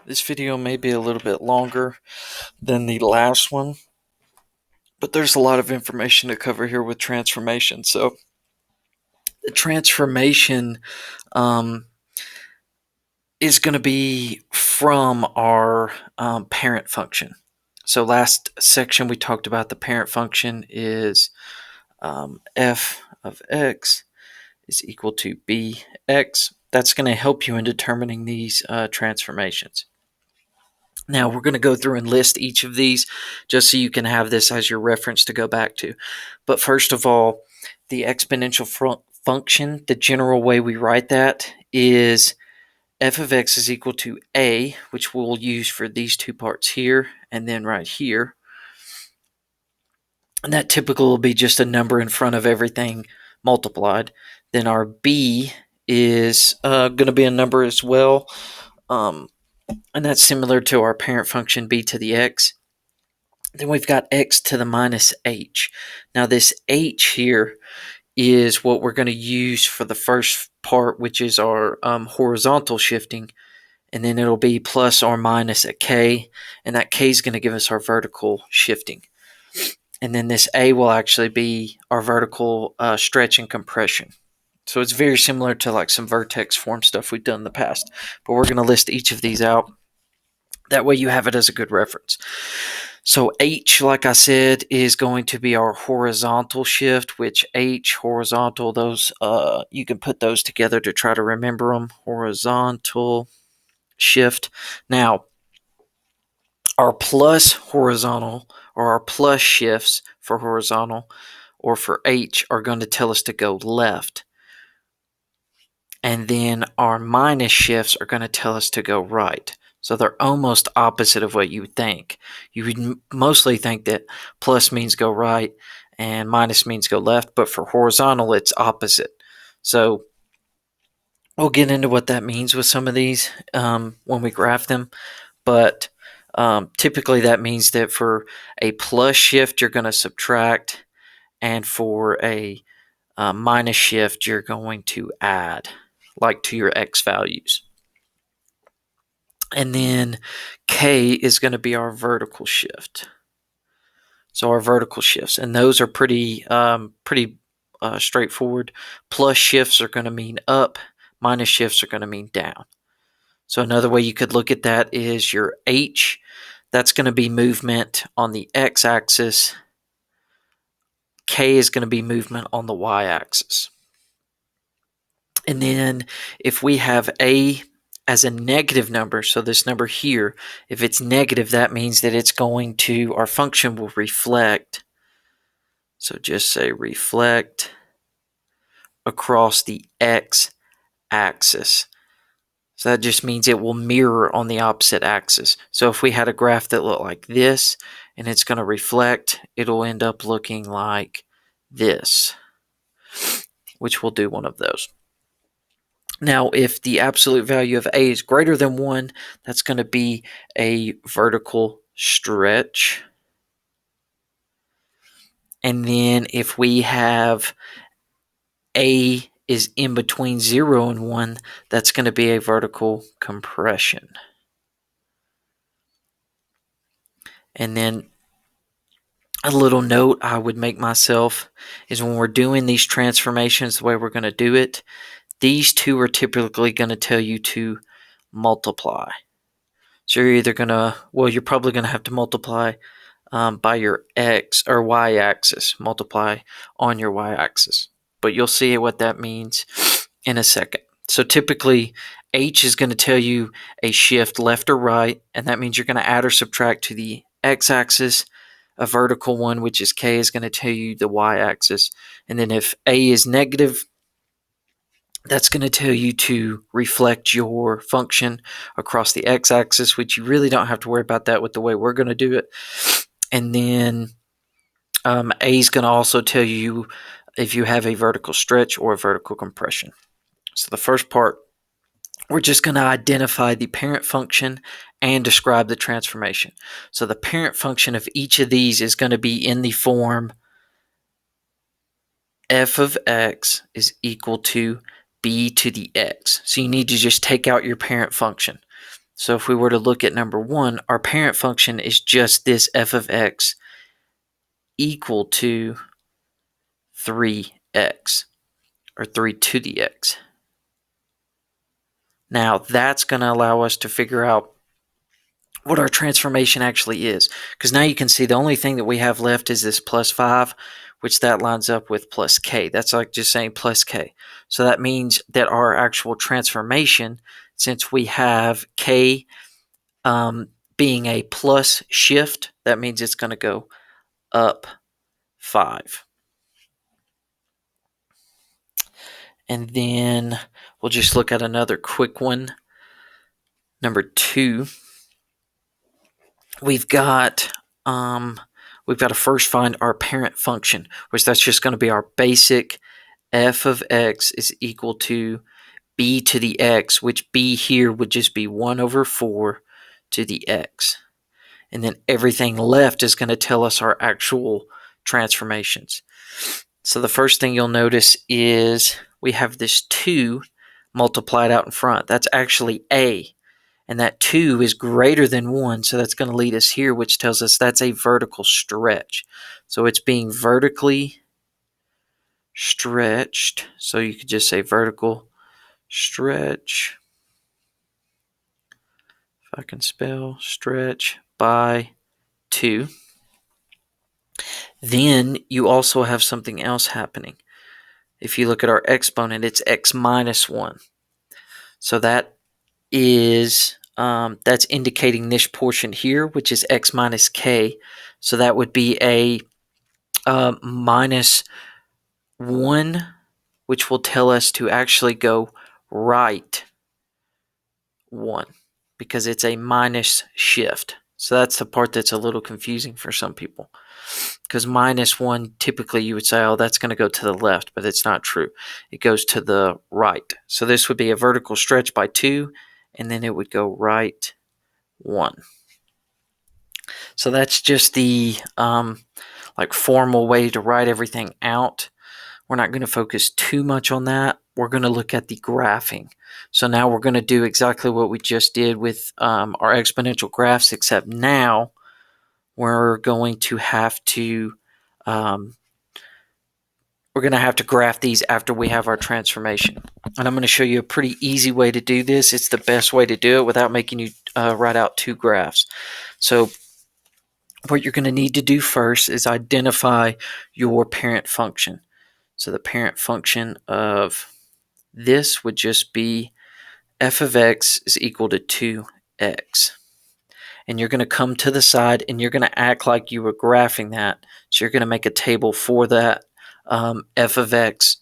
This video may be a little bit longer than the last one, but there's a lot of information to cover here with transformation. So the transformation um, is going to be from our parent function. So last section we talked about the parent function is f of x is equal to bx. That's going to help you in determining these transformations. Now we're going to go through and list each of these just so you can have this as your reference to go back to. But first of all, the exponential function, the general way we write that is f of x is equal to a, which we'll use for these two parts here and then right here. And that typically will be just a number in front of everything multiplied. Then our b is going to be a number as well. And that's similar to our parent function b to the x. Then we've got x to the minus h. Now this h here is what we're going to use for the first part, which is our horizontal shifting. And then it'll be plus or minus a k. And that k is going to give us our vertical shifting. And then this a will actually be our vertical stretch and compression. So it's very similar to like some vertex form stuff we've done in the past. But we're going to list each of these out. That way you have it as a good reference. So h, like I said, is going to be our horizontal shift, which h, horizontal, those you can put those together to try to remember them. Horizontal shift. Now, our plus horizontal or our plus shifts for horizontal or for h are going to tell us to go left. And then our minus shifts are going to tell us to go right. So they're almost opposite of what you would think. You would mostly think that plus means go right and minus means go left, but for horizontal, it's opposite. So we'll get into what that means with some of these when we graph them. But typically that means that for a plus shift, you're going to subtract, and for a minus shift, you're going to add, like to your x values. And then K is going to be our vertical shift. So our vertical shifts, and those are pretty straightforward. Plus shifts are going to mean up. Minus shifts are going to mean down. So another way you could look at that is your H. That's going to be movement on the x-axis. K is going to be movement on the y-axis. And then if we have A as a negative number, so this number here, if it's negative, that means that it's going to, our function will reflect. So just say reflect across the x-axis. So that just means it will mirror on the opposite axis. So if we had a graph that looked like this and it's going to reflect, it'll end up looking like this, which we'll do one of those. Now, if the absolute value of A is greater than 1, that's going to be a vertical stretch. And then if we have A is in between 0 and 1, that's going to be a vertical compression. And then a little note I would make myself is when we're doing these transformations, the way we're going to do it, these two are typically going to tell you to multiply. So you're either going to, well, you're probably going to have to multiply by your x or y-axis, multiply on your y-axis. But you'll see what that means in a second. So typically, h is going to tell you a shift left or right, and that means you're going to add or subtract to the x-axis. A vertical one, which is k, is going to tell you the y-axis. And then if a is negative, that's going to tell you to reflect your function across the x-axis, which you really don't have to worry about that with the way we're going to do it. And then A is going to also tell you if you have a vertical stretch or a vertical compression. So the first part, we're just going to identify the parent function and describe the transformation. So the parent function of each of these is going to be in the form f of x is equal to b to the x. So you need to just take out your parent function. So if we were to look at number 1, our parent function is just this f of x equal to 3x, or 3 to the x. Now that's going to allow us to figure out what our transformation actually is. Because now you can see the only thing that we have left is this plus 5, which that lines up with plus k. That's like just saying plus k. So that means that our actual transformation, since we have k being a plus shift, that means it's going to go up 5. And then we'll just look at another quick one. Number 2, we've got to first find our parent function, which that's just going to be our basic f of x is equal to b to the x, which b here would just be 1 over 4 to the x. And then everything left is going to tell us our actual transformations. So the first thing you'll notice is we have this 2 multiplied out in front. That's actually a. And that 2 is greater than 1, so that's going to lead us here, which tells us that's a vertical stretch. So it's being vertically stretched. So you could just say vertical stretch. If I can spell stretch by 2. Then you also have something else happening. If you look at our exponent, it's x minus 1. So that is that's indicating this portion here, which is x minus k. So that would be a minus 1, which will tell us to actually go right 1 because it's a minus shift. So that's the part that's a little confusing for some people, because minus 1, typically you would say, oh, that's going to go to the left, but it's not true. It goes to the right. So this would be a vertical stretch by 2, and then it would go right 1. So that's just the formal way to write everything out. We're not going to focus too much on that. We're going to look at the graphing. So now we're going to do exactly what we just did with our exponential graphs, except now we're going to have to graph these after we have our transformation. And I'm going to show you a pretty easy way to do this. It's the best way to do it without making you write out 2 graphs. So what you're going to need to do first is identify your parent function. So the parent function of this would just be f of x is equal to 2x. And you're going to come to the side and you're going to act like you were graphing that. So you're going to make a table for that. F of x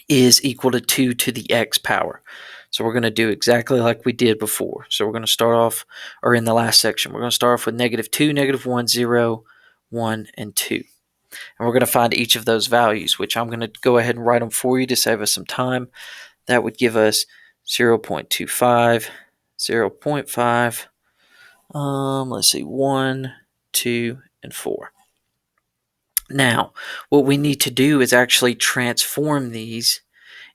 is equal to 2 to the x power. So we're going to do exactly like we did before. So we're going to start off, or in the last section, we're going to start off with -2, -1, 0, 1, and 2. And we're going to find each of those values, which I'm going to go ahead and write them for you to save us some time. That would give us 0.25, 0.5, let's see, 1, 2, and 4. Now, what we need to do is actually transform these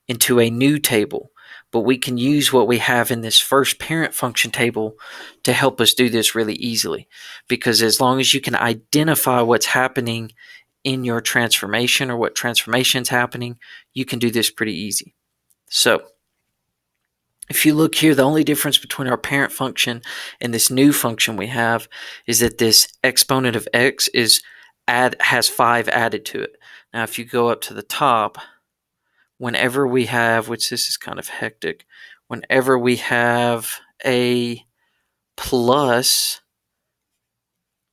into a new table, but we can use what we have in this first parent function table to help us do this really easily, because as long as you can identify what's happening in your transformation or what transformation is happening, you can do this pretty easy. So if you look here, the only difference between our parent function and this new function we have is that this exponent of x has 5 added to it. Now, if you go up to the top, whenever we have, which this is kind of hectic, whenever we have a plus,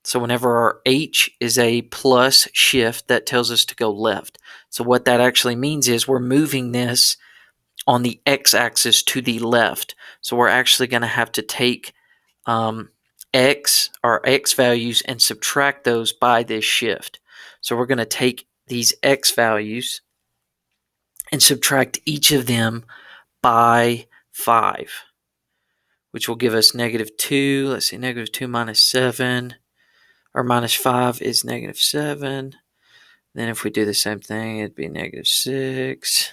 so whenever our h is a plus shift, that tells us to go left. So what that actually means is we're moving this on the x-axis to the left. So we're actually going to have to take our x values and subtract those by this shift. So we're going to take these x values and subtract each of them by 5, which will give us -2. Let's see, -2 minus 7, or minus 5 is -7. Then if we do the same thing, it'd be -6,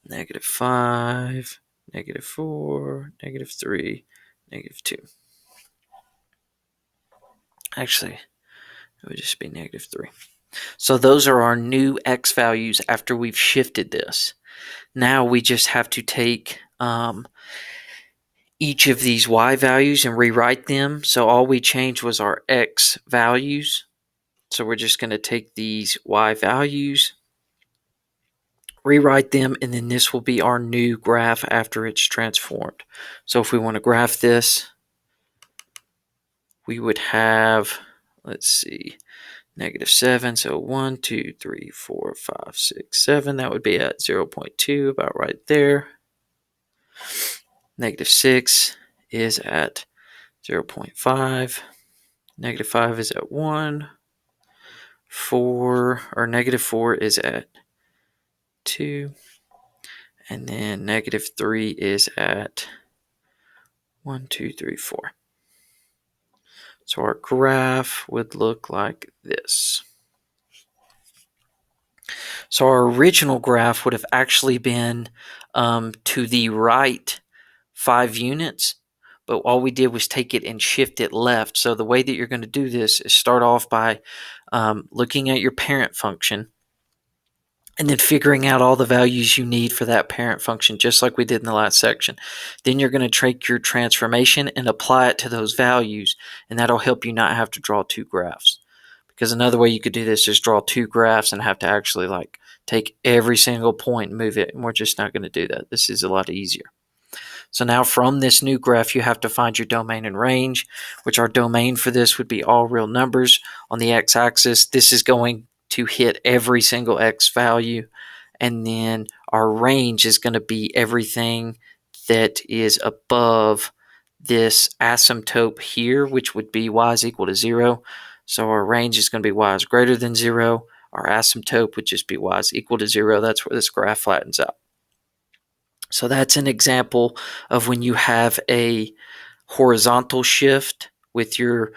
-5, -4, -3, -2. Actually, it would just be -3. So those are our new x values after we've shifted this. Now we just have to take each of these y values and rewrite them. So all we changed was our x values. So we're just going to take these y values, rewrite them, and then this will be our new graph after it's transformed. So if we want to graph this, we would have, let's see, -7. So 1, 2, 3, 4, 5, 6, 7. That would be at 0.2, about right there. -6 is at 0.5. -5 is at 1. 4 or -4 is at 2. And then -3 is at 1, 2, 3, 4. So our graph would look like this. So our original graph would have actually been to the right 5 units, but all we did was take it and shift it left. So the way that you're going to do this is start off by looking at your parent function and then figuring out all the values you need for that parent function, just like we did in the last section. Then you're going to take your transformation and apply it to those values, and that'll help you not have to draw two graphs. Because another way you could do this is draw two graphs and have to actually take every single point and move it, and we're just not going to do that. This is a lot easier. So now from this new graph, you have to find your domain and range, which our domain for this would be all real numbers. On the x-axis, this is going to hit every single x value, and then our range is going to be everything that is above this asymptote here, which would be y is equal to 0. So our range is going to be y is greater than 0. Our asymptote would just be y is equal to 0. That's where this graph flattens out. So that's an example of when you have a horizontal shift with your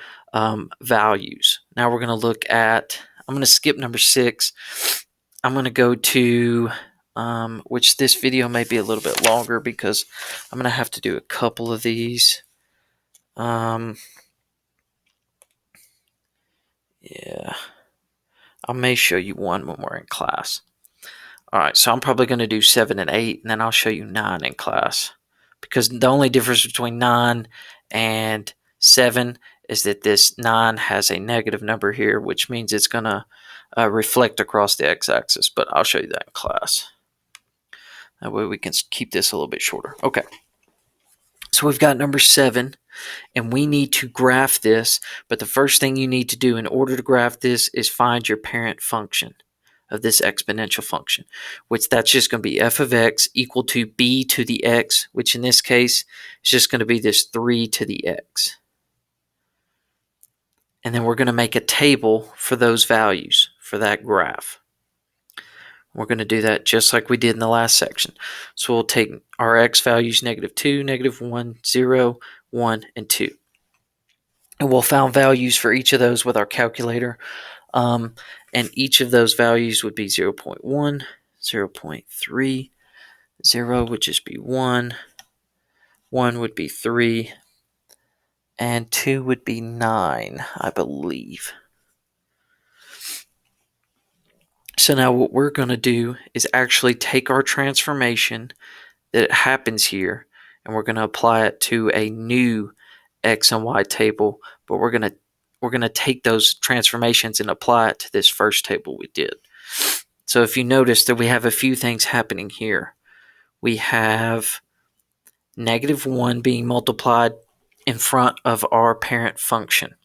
values. Now we're going to look at, I'm going to skip number 6. I'm going to go to, which this video may be a little bit longer because I'm going to have to do a couple of these. Yeah, I may show you one when we're in class. All right, so I'm probably going to do 7 and 8, and then I'll show you 9 in class. Because the only difference between 9 and 7 is that this 9 has a negative number here, which means it's going to reflect across the x-axis. But I'll show you that in class. That way we can keep this a little bit shorter. Okay, so we've got number 7, and we need to graph this. But the first thing you need to do in order to graph this is find your parent function of this exponential function, which that's just going to be f of x equal to b to the x, which in this case is just going to be this 3 to the x. And then we're going to make a table for those values for that graph. We're going to do that just like we did in the last section. So we'll take our x values, -2, -1, 0, 1, and 2. And we'll find values for each of those with our calculator. And each of those values would be 0.1, 0.3, 0 would just be 1, 1 would be 3, and 2 would be 9, I believe. So now what we're going to do is actually take our transformation that happens here, and we're going to apply it to a new x and y table, but we're going to take those transformations and apply it to this first table we did. So if you notice that we have a few things happening here. We have -1 being multiplied in front of our parent function.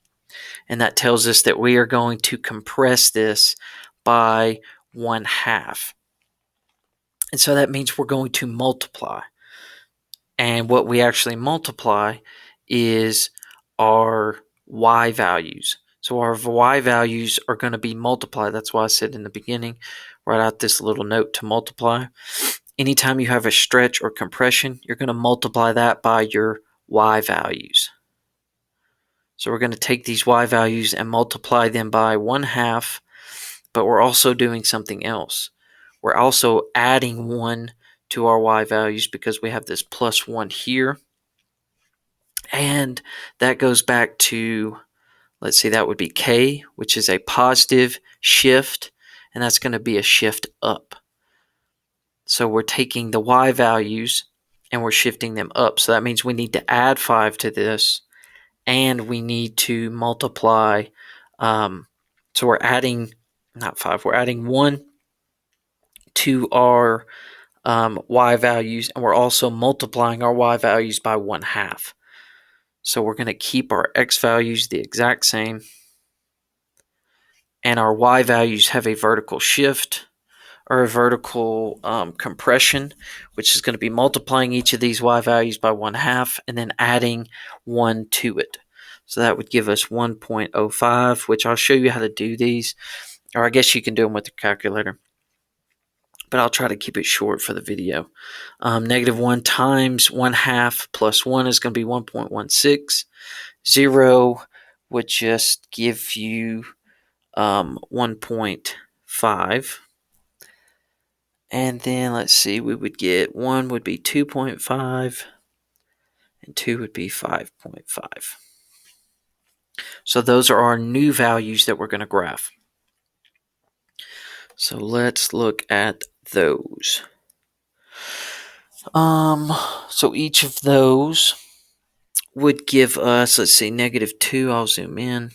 And that tells us that we are going to compress this by 1/2. And so that means we're going to multiply. And what we actually multiply is our y values. So our y values are going to be multiplied. That's why I said in the beginning, write out this little note to multiply. Anytime you have a stretch or compression, you're going to multiply that by your y values. So we're going to take these y values and multiply them by 1/2, but we're also doing something else. We're also adding 1 to our y values because we have this plus 1 here. And that goes back to, let's see, that would be k, which is a positive shift, and that's going to be a shift up. So we're taking the y values and we're shifting them up. So that means we need to add 5 to this, and we need to multiply. So we're adding, not 5, we're adding 1 to our y values, and we're also multiplying our y values by 1/2. So we're going to keep our x values the exact same, and our y values have a vertical shift or a vertical compression, which is going to be multiplying each of these y values by 1/2 and then adding 1 to it. So that would give us 1.05, which I'll show you how to do these, or I guess you can do them with the calculator, but I'll try to keep it short for the video. -1 times 1/2 plus 1 is going to be 1.16. 0 would just give you 1.5. And then let's see, we would get 1 would be 2.5 and 2 would be 5.5. So those are our new values that we're going to graph. So let's look at those. So each of those would give us, let's see, -2. I'll zoom in.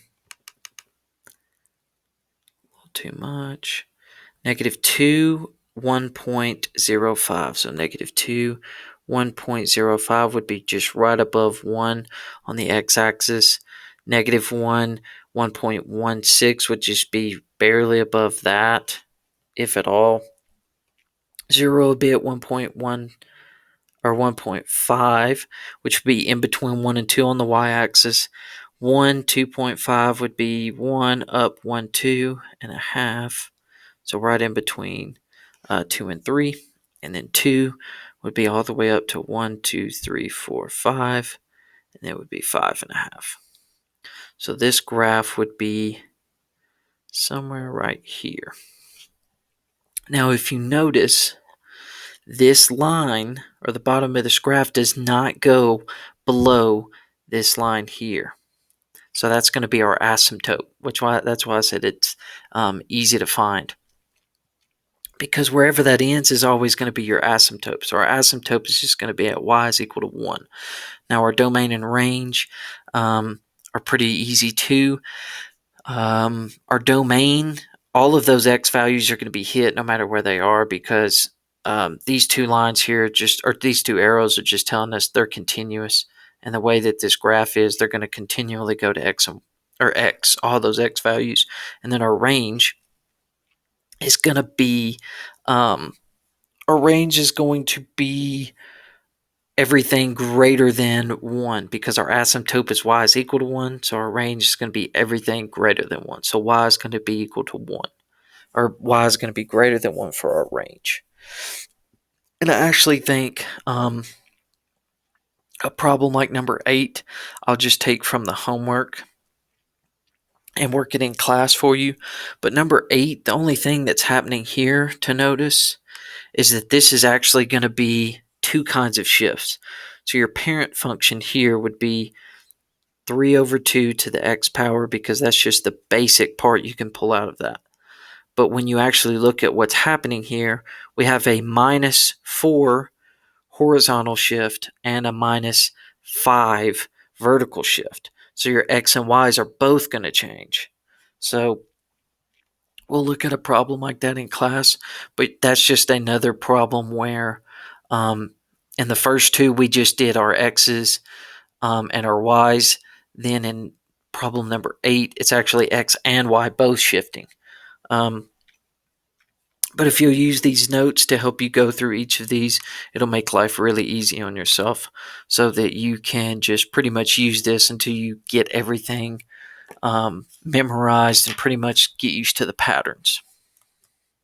A little too much. -2, 1.05. So -2, 1.05 would be just right above 1 on the x-axis. -1, 1.16 would just be barely above that, if at all. 0 would be at 1.1 or 1.5, which would be in between 1 and 2 on the y-axis. 1, 2.5 would be 1 up 1, 2.5. So right in between 2 and 3. And then 2 would be all the way up to 1, 2, 3, 4, 5. And it would be 5.5. So this graph would be somewhere right here. Now, if you notice, this line, or the bottom of this graph, does not go below this line here. So that's going to be our asymptote, that's why I said it's easy to find. Because wherever that ends is always going to be your asymptote. So our asymptote is just going to be at y is equal to 1. Now our domain and range are pretty easy too. Our domain, all of those x values are going to be hit no matter where they are, because these two lines here, these two arrows are just telling us they're continuous. And the way that this graph is, they're going to continually go to x, all those x values. And then our range is going to be, everything greater than 1, because our asymptote is y is equal to 1, so our range is going to be everything greater than 1. So y is going to be equal to 1, or y is going to be greater than 1 for our range. And I actually think a problem like number 8, I'll just take from the homework and work it in class for you. But number 8, the only thing that's happening here to notice is that this is actually going to be two kinds of shifts. So your parent function here would be 3/2 to the x power, because that's just the basic part you can pull out of that. But when you actually look at what's happening here, we have a -4 horizontal shift and a -5 vertical shift. So your x and y's are both going to change. So we'll look at a problem like that in class, but that's just another problem where in the first two we just did our x's and our y's. Then in problem number 8, it's actually x and y both shifting. But if you'll use these notes to help you go through each of these, it'll make life really easy on yourself, so that you can just pretty much use this until you get everything memorized and pretty much get used to the patterns.